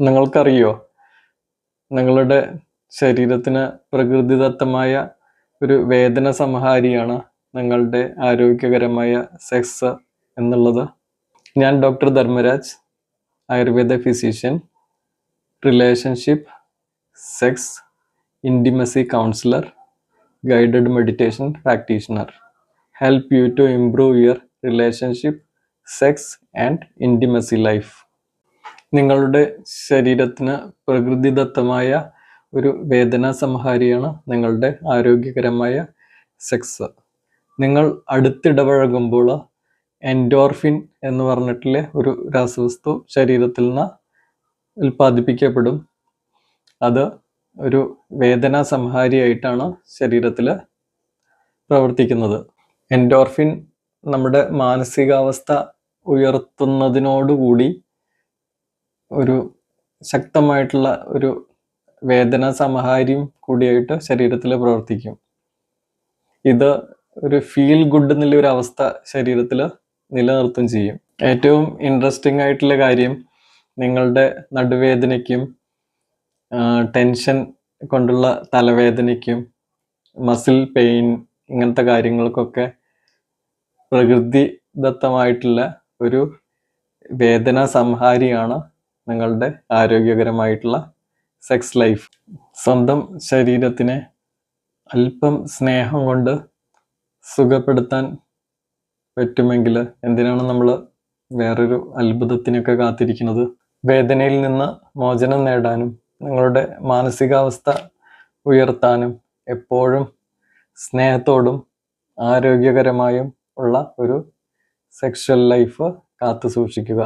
നിങ്ങൾക്കറിയോ, നിങ്ങളുടെ ശരീരത്തിന് പ്രകൃതിദത്തമായ ഒരു വേദന സംഹാരിയാണ് നിങ്ങളുടെ ആരോഗ്യകരമായ സെക്സ് എന്നുള്ളത്. ഞാൻ doctor Dharmaraj, Ayurveda physician, relationship, sex, intimacy counsellor, guided meditation practitioner. Help you to improve your relationship, sex and intimacy life. നിങ്ങളുടെ ശരീരത്തിന് പ്രകൃതിദത്തമായ ഒരു വേദനാ സംഹാരിയാണ് നിങ്ങളുടെ ആരോഗ്യകരമായ സെക്സ്. നിങ്ങൾ അടുത്തിടപഴകുമ്പോൾ എൻഡോർഫിൻ എന്ന് പറഞ്ഞിട്ടുള്ള ഒരു രാസവസ്തു ശരീരത്തിൽ നിന്ന് ഉൽപ്പാദിപ്പിക്കപ്പെടും. അത് ഒരു വേദനാ സംഹാരിയായിട്ടാണ് ശരീരത്തിൽ പ്രവർത്തിക്കുന്നത്. എൻഡോർഫിൻ നമ്മുടെ മാനസികാവസ്ഥ ഉയർത്തുന്നതിനോടുകൂടി ഒരു ശക്തമായിട്ടുള്ള ഒരു വേദന സംഹാരിയും കൂടിയായിട്ട് ശരീരത്തിൽ പ്രവർത്തിക്കും. ഇത് ഒരു ഫീൽ ഗുഡ് എന്നുള്ള ഒരു അവസ്ഥ ശരീരത്തിൽ നിലനിർത്തും ചെയ്യും. ഏറ്റവും ഇൻട്രസ്റ്റിംഗ് ആയിട്ടുള്ള കാര്യം, നിങ്ങളുടെ നടുവേദനയ്ക്കും ടെൻഷൻ കൊണ്ടുള്ള തലവേദനയ്ക്കും മസിൽ പെയിൻ ഇങ്ങനത്തെ കാര്യങ്ങൾക്കൊക്കെ പ്രകൃതിദത്തമായിട്ടുള്ള ഒരു വേദന സംഹാരിയാണ് നിങ്ങളുടെ ആരോഗ്യകരമായിട്ടുള്ള സെക്സ് ലൈഫ്. സ്വന്തം ശരീരത്തിനെ അല്പം സ്നേഹം കൊണ്ട് സുഖപ്പെടുത്താൻ പറ്റുമെങ്കിൽ എന്തിനാണ് നമ്മൾ വേറൊരു അത്ഭുതത്തിനൊക്കെ കാത്തിരിക്കുന്നത്? വേദനയിൽ നിന്ന് മോചനം നേടാനും നിങ്ങളുടെ മാനസികാവസ്ഥ ഉയർത്താനും എപ്പോഴും സ്നേഹത്തോടും ആരോഗ്യകരമായും ഉള്ള ഒരു സെക്ഷൽ ലൈഫ് കാത്തു സൂക്ഷിക്കുക.